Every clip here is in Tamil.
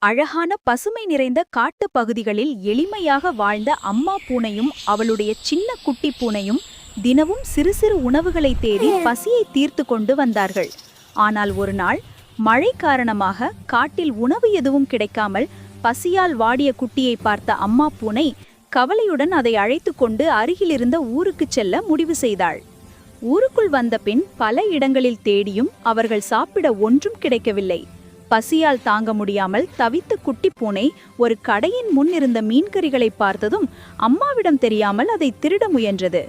அழகான பசுமை நிறைந்த காட்டுப் பகுதிகளில் எளிமையாக வாழ்ந்த அம்மா பூனையும் அவளுடைய சின்ன குட்டி பூனையும் தினமும் சிறு சிறு உணவுகளை தேடி பசியை தீர்த்து கொண்டு வந்தார்கள். ஆனால் ஒரு நாள் மழை காரணமாக காட்டில் உணவு எதுவும் கிடைக்காமல் பசியால் வாடிய குட்டியை பார்த்த அம்மா பூனை கவலையுடன் அதை அழைத்து கொண்டு அருகிலிருந்த ஊருக்கு செல்ல முடிவு செய்தாள். ஊருக்குள் வந்த பின் பல இடங்களில் தேடியும் அவர்கள் சாப்பிட ஒன்றும் கிடைக்கவில்லை. பசியால் தாங்க முடியாமல் தவித்த குட்டி பூனை ஒரு கடையின் முன் இருந்த மீன்கறிகளை பார்த்ததும் அம்மாவிடம் தெரியாமல் அதை திருட முயன்றது.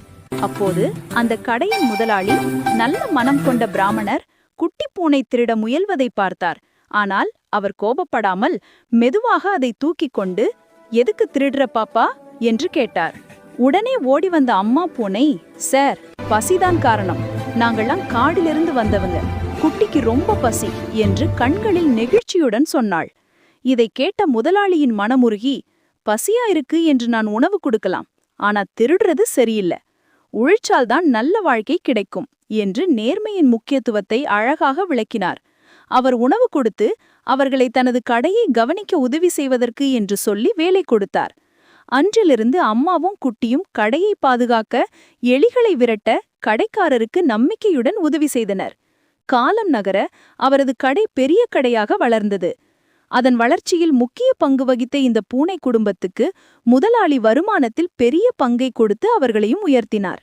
அப்போது அந்த கடையின் முதலாளி நல்ல மனம் கொண்ட பிராமணர் குட்டி பூனை திருட முயல்வதை பார்த்தார். ஆனால் அவர் கோபப்படாமல் மெதுவாக அதை தூக்கி கொண்டு, "எதுக்கு திருடுற பாப்பா?" என்று கேட்டார். உடனே ஓடி வந்த அம்மா பூனை, "சார், பசிதான் காரணம். நாங்கள்லாம் காடிலிருந்து வந்தவங்க. குட்டிக்கு ரொம்ப பசி" என்று கண்களில் நெகிழ்ச்சியுடன் சொன்னாள். இதை கேட்ட முதலாளியின் மனமுருகி, "பசியா இருக்கு என்று நான் உணவு கொடுக்கலாம், ஆனா திருடுறது சரியில்லை. உழைச்சால்தான் நல்ல வாழ்க்கை கிடைக்கும்" என்று நேர்மையின் முக்கியத்துவத்தை அழகாக விளக்கினார். அவர் உணவு கொடுத்து அவர்களை தனது கடையை கவனிக்க உதவி செய்வதற்கு என்று சொல்லி வேலை கொடுத்தார். அன்றிலிருந்து அம்மாவும் குட்டியும் கடையை பாதுகாக்க, எலிகளை விரட்ட கடைக்காரருக்கு நம்பிக்கையுடன் உதவி செய்தனர். காலம் நகர அவரது கடை பெரிய கடையாக வளர்ந்தது. அதன் வளர்ச்சியில் முக்கிய பங்கு வகித்த இந்த பூனை குடும்பத்துக்கு முதலாளி வருமானத்தில் பெரிய பங்கை கொடுத்து அவர்களையும் உயர்த்தினார்.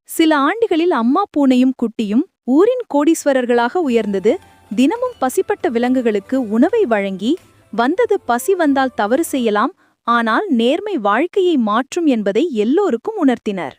சில ஆண்டுகளில் அம்மா பூனையும் குட்டியும் ஊரின் கோடீஸ்வரர்களாக உயர்ந்தது. தினமும் பசிப்பட்ட விலங்குகளுக்கு உணவை வழங்கி வந்தது. பசி வந்தால் தவறு செய்யலாம், ஆனால் நேர்மை வாழ்க்கையை மாற்றும் என்பதை எல்லோருக்கும் உணர்த்தினர்.